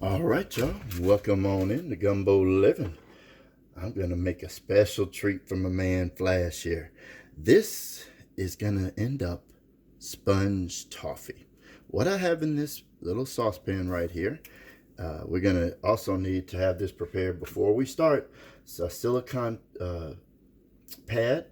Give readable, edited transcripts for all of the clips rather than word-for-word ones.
All right, y'all. Welcome on in to Gumbo Living. I'm going to make a special treat for my man Flash here. This is going to end up sponge toffee. What I have in this little saucepan right here, we're going to also need to have this prepared before we start. It's a silicone pad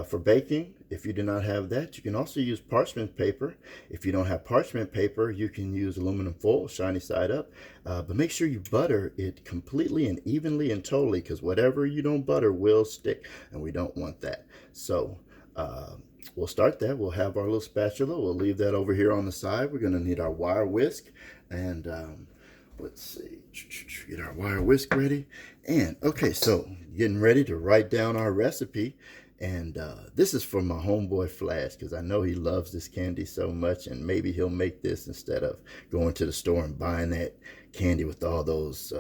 for baking. If you do not have that, you can also use parchment paper. If you don't have parchment paper, you can use aluminum foil, shiny side up. But make sure you butter it completely and evenly and totally, because whatever you don't butter will stick, and we don't want that. So we'll start that. We'll have our little spatula. We'll leave that over here on the side. We're going to need our wire whisk, and let's see, get our wire whisk ready. And okay, so getting ready to write down our recipe. And this is for my homeboy Flash, because I know he loves this candy so much, and maybe he'll make this instead of going to the store and buying that candy with all those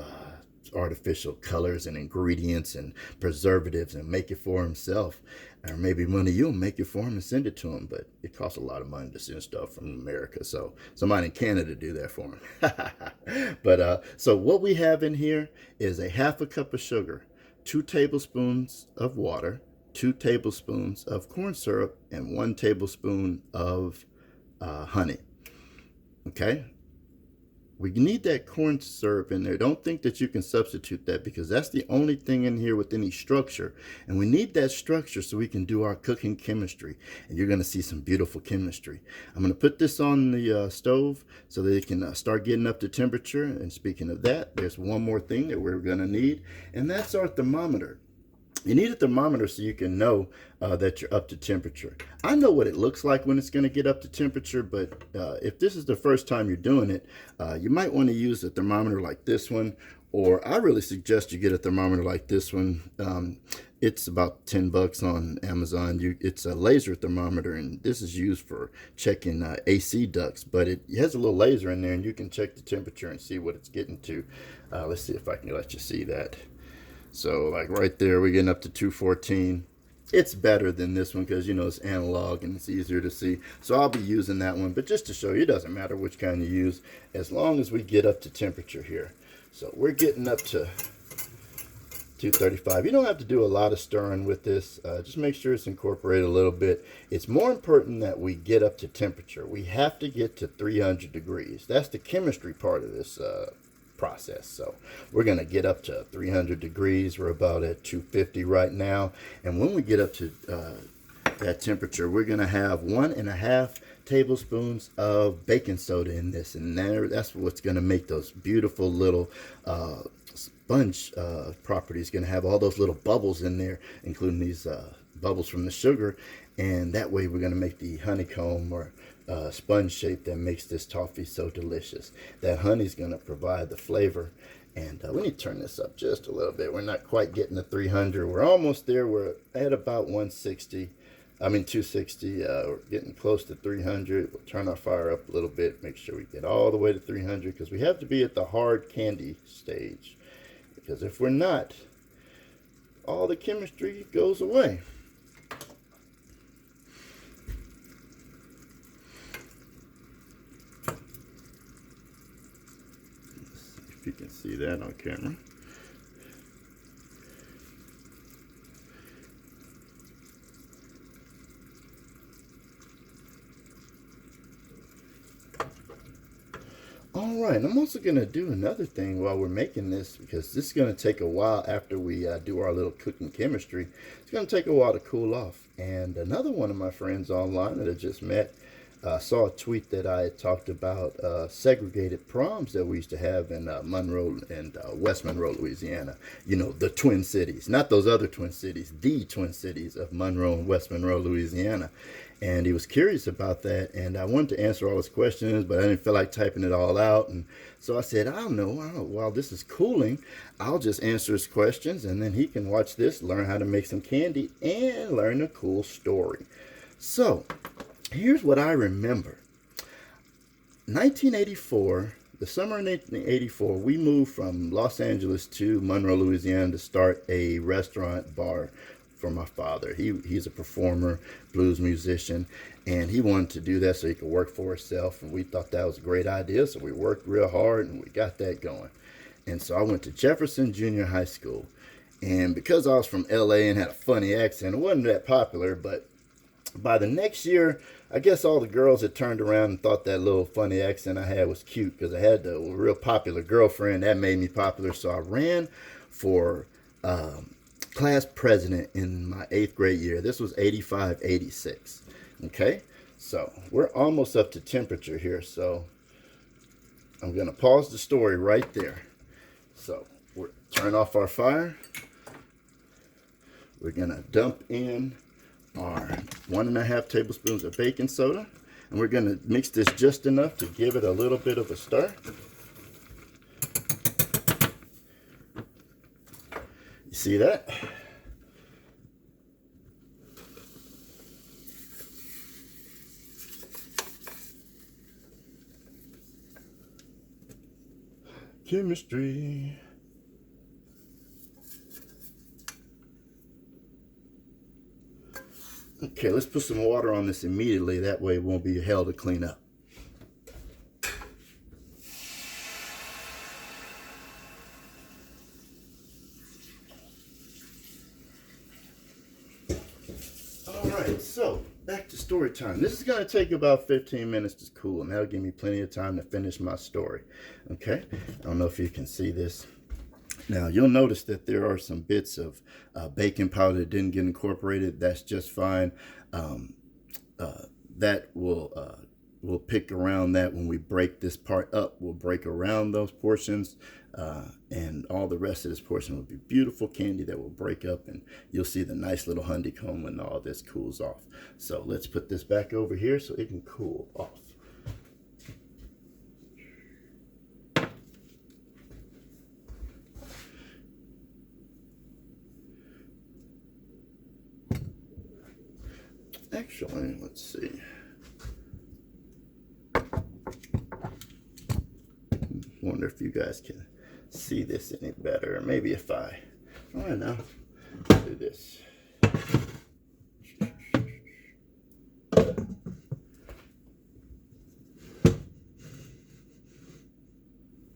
artificial colors and ingredients and preservatives, and make it for himself. Or maybe one of you will make it for him and send it to him, but it costs a lot of money to send stuff from America, so somebody in Canada do that for him. But so what we have in here is a half a cup of sugar, 2 tablespoons of water, 2 tablespoons of corn syrup, and 1 tablespoon of honey. Okay, we need that corn syrup in there. Don't think that you can substitute that, because that's the only thing in here with any structure, and we need that structure so we can do our cooking chemistry, and you're going to see some beautiful chemistry. I'm going to put this on the stove so that it can start getting up to temperature. And speaking of that, there's one more thing that we're going to need, and that's our thermometer. You need a thermometer so you can know that you're up to temperature. I know what it looks like when it's going to get up to temperature, but if this is the first time you're doing it, you might want to use a thermometer like this one, or I really suggest you get a thermometer like this one. It's about 10 bucks on Amazon. It's a laser thermometer, and this is used for checking AC ducts, but it has a little laser in there, and you can check the temperature and see what it's getting to. Let's see if I can let you see that. So like right there, we're getting up to 214. It's better than this one because, you know, it's analog and it's easier to see. So I'll be using that one. But just to show you, it doesn't matter which kind you use as long as we get up to temperature here. So we're getting up to 235. You don't have to do a lot of stirring with this. Just make sure it's incorporated a little bit. It's more important that we get up to temperature. We have to get to 300 degrees. That's the chemistry part of this process. So we're going to get up to 300 degrees. We're about at 250 right now, and when we get up to that temperature, we're going to have 1.5 tablespoons of baking soda in this, and that's what's going to make those beautiful little sponge properties. Going to have all those little bubbles in there, including these bubbles from the sugar, and that way we're going to make the honeycomb or sponge shape that makes this toffee so delicious. That honey's going to provide the flavor. And let me turn this up just a little bit. We're not quite getting to 300. We're almost there. We're at about 260. We're getting close to 300. We'll turn our fire up a little bit. Make sure we get all the way to 300, because we have to be at the hard candy stage. Because if we're not, all the chemistry goes away. If you can see that on camera. All right, I'm also going to do another thing while we're making this, because this is going to take a while after we do our little cooking chemistry. It's going to take a while to cool off. And another one of my friends online that I just met saw a tweet that I had talked about segregated proms that we used to have in Monroe and West Monroe, Louisiana. You know, the Twin Cities, not those other Twin Cities, the Twin Cities of Monroe and West Monroe, Louisiana. And he was curious about that, and I wanted to answer all his questions, but I didn't feel like typing it all out. And so I said, I don't know, while this is cooling, I'll just answer his questions, and then he can watch this, learn how to make some candy, and learn a cool story. So here's what I remember. 1984, the summer of 1984, we moved from Los Angeles to Monroe, Louisiana to start a restaurant bar for my father. He's a performer, blues musician, and he wanted to do that so he could work for himself, and we thought that was a great idea, so we worked real hard and we got that going. And so I went to Jefferson Junior High School, and because I was from LA and had a funny accent, it wasn't that popular, but by the next year, I guess all the girls had turned around and thought that little funny accent I had was cute because I had a real popular girlfriend. That made me popular. So I ran for class president in my 8th grade year. This was 85, 86. Okay, so we're almost up to temperature here. So I'm going to pause the story right there. So we're turn off our fire. We're going to dump in our 1.5 tablespoons of baking soda, and we're going to mix this just enough to give it a little bit of a stir. You see that? Chemistry. Okay, let's put some water on this immediately. That way it won't be hell to clean up. All right, so back to story time. This is going to take about 15 minutes to cool, and that'll give me plenty of time to finish my story. Okay, I don't know if you can see this. Now, you'll notice that there are some bits of baking powder that didn't get incorporated. That's just fine. That we'll pick around that when we break this part up. We'll break around those portions, and all the rest of this portion will be beautiful candy that will break up, and you'll see the nice little honeycomb when all this cools off. So let's put this back over here so it can cool off. Actually, let's see. Wonder if you guys can see this any better. Or maybe if I don't know, do this.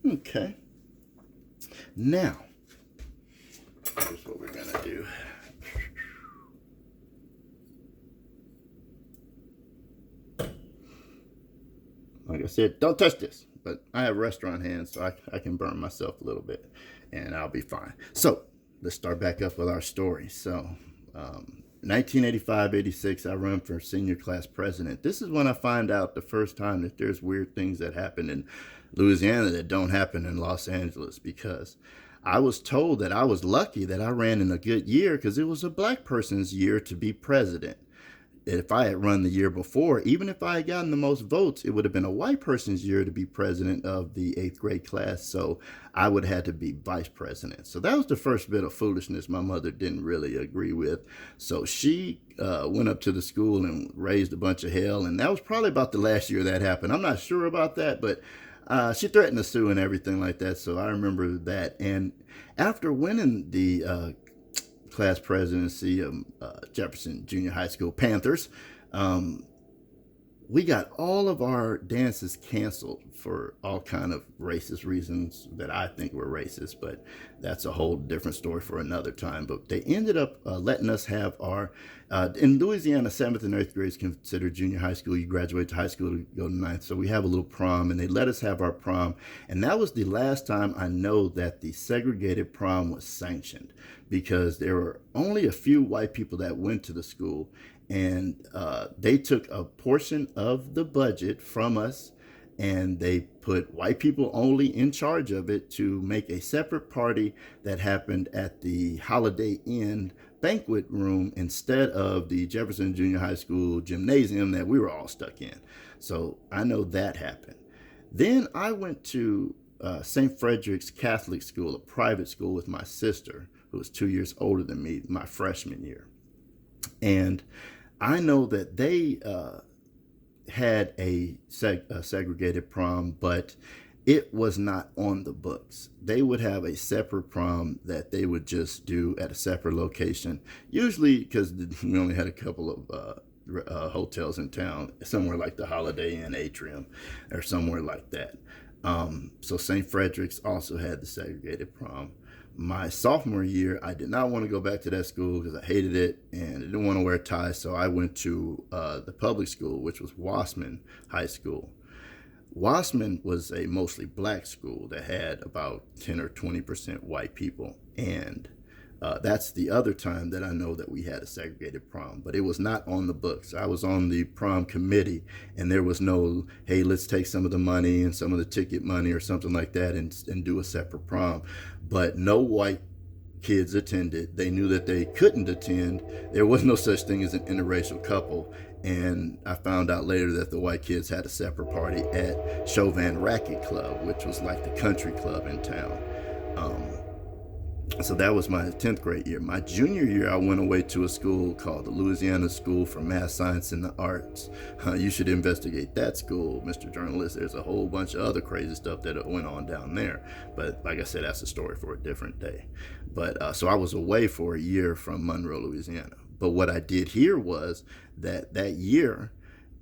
Okay. Now, here's what we're gonna do. Like I said, don't touch this, but I have restaurant hands, so I can burn myself a little bit, and I'll be fine. So let's start back up with our story. So 1985-86, I run for senior class president. This is when I find out the first time that there's weird things that happen in Louisiana that don't happen in Los Angeles, because I was told that I was lucky that I ran in a good year because it was a black person's year to be president. If I had run the year before, even if I had gotten the most votes, it would have been a white person's year to be president of the 8th grade class. So I would have had to be vice president. So that was the first bit of foolishness my mother didn't really agree with. So she went up to the school and raised a bunch of hell. And that was probably about the last year that happened. I'm not sure about that, but she threatened to sue and everything like that. So I remember that. And after winning the class presidency of Jefferson Junior High School Panthers, we got all of our dances canceled for all kind of racist reasons that I think were racist, but that's a whole different story for another time. But they ended up letting us have our, in Louisiana, 7th and 8th grade is considered junior high school. You graduate to high school to go to 9th. So we have a little prom, and they let us have our prom. And that was the last time I know that the segregated prom was sanctioned, because there were only a few white people that went to the school, and they took a portion of the budget from us, and they put white people only in charge of it to make a separate party that happened at the Holiday Inn banquet room instead of the Jefferson Junior High School gymnasium that we were all stuck in. So I know that happened. Then I went to St. Frederick's Catholic School, a private school, with my sister, who was 2 years older than me, my freshman year. And I know that they had a segregated prom, but it was not on the books. They would have a separate prom that they would just do at a separate location, usually because we only had a couple of hotels in town, somewhere like the Holiday Inn Atrium or somewhere like that. So St. Frederick's also had the segregated prom. My sophomore year, I did not want to go back to that school because I hated it and I didn't want to wear ties, so I went to the public school, which was Wassman High School. Wassman was a mostly black school that had about 10 or 20% white people, and that's the other time that I know that we had a segregated prom, but it was not on the books. I was on the prom committee, and there was no, hey, let's take some of the money and some of the ticket money or something like that and do a separate prom. But no white kids attended. They knew that they couldn't attend. There was no such thing as an interracial couple. And I found out later that the white kids had a separate party at Chauvin Racket Club, which was like the country club in town. So that was my 10th grade year. My junior year, I went away to a school called the Louisiana School for Math, Science, and the Arts. You should investigate that school, Mr. Journalist. There's a whole bunch of other crazy stuff that went on down there. But like I said, that's a story for a different day. But so I was away for a year from Monroe, Louisiana. But what I did here was that year,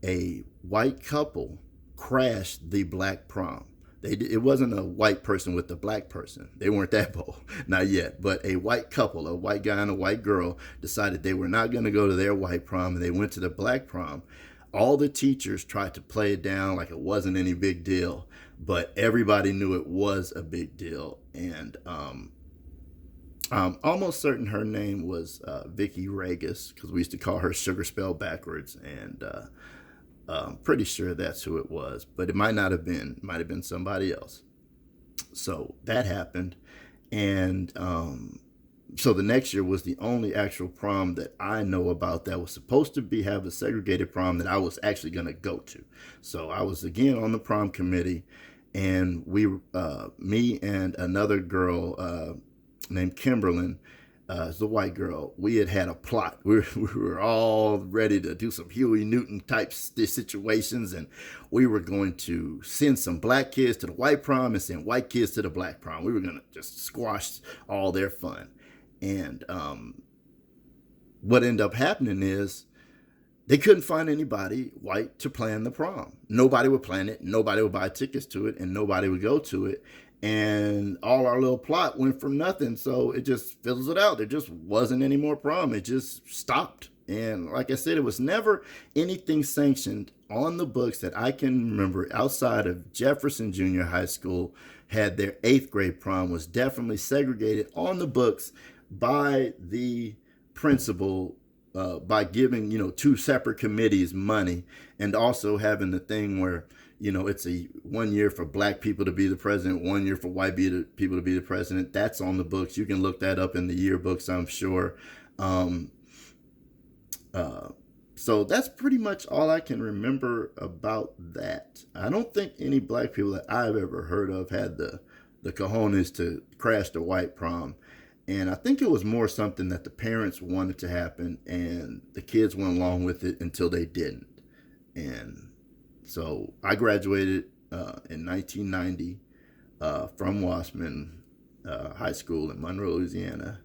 a white couple crashed the black prom. It wasn't a white person with a black person. They weren't that bold, not yet. But a white couple, a white guy and a white girl, decided they were not going to go to their white prom, and they went to the black prom. All the teachers tried to play it down like it wasn't any big deal, but everybody knew it was a big deal. And I'm almost certain her name was Vicky Regis, because we used to call her Sugar spelled backwards, and I'm pretty sure that's who it was, but it might not have been. It might have been somebody else. So that happened, and so the next year was the only actual prom that I know about that was supposed to have a segregated prom that I was actually going to go to. So I was again on the prom committee, and me and another girl named Kimberlyn, the white girl, we had a plot. We were all ready to do some Huey Newton type situations, and we were going to send some black kids to the white prom and send white kids to the black prom. We were going to just squash all their fun. And what ended up happening is they couldn't find anybody white to plan the prom. Nobody would plan it. Nobody would buy tickets to it, and nobody would go to it. And all our little plot went for nothing. So it just fizzles it out. There just wasn't any more prom. It just stopped. And like I said, it was never anything sanctioned on the books that I can remember outside of Jefferson Junior High School had their 8th grade prom was definitely segregated on the books by the principal, by giving, 2 separate committees money, and also having the thing where, it's a 1 year for black people to be the president, 1 year for white people to be the president. That's on the books. You can look that up in the yearbooks, I'm sure. So that's pretty much all I can remember about that. I don't think any black people that I've ever heard of had the cojones to crash the white prom. And I think it was more something that the parents wanted to happen, and the kids went along with it until they didn't. And so I graduated in 1990 from Wassman High School in Monroe, Louisiana.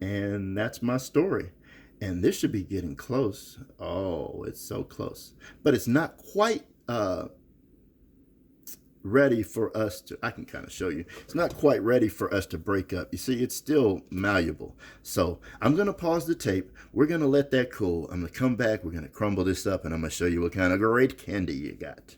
And that's my story. And this should be getting close. Oh, it's so close. But it's not quite ready for us to, I can kind of show you. It's not quite ready for us to break up. You see, it's still malleable. So I'm going to pause the tape. We're going to let that cool. I'm going to come back. We're going to crumble this up, and I'm going to show you what kind of great candy you got.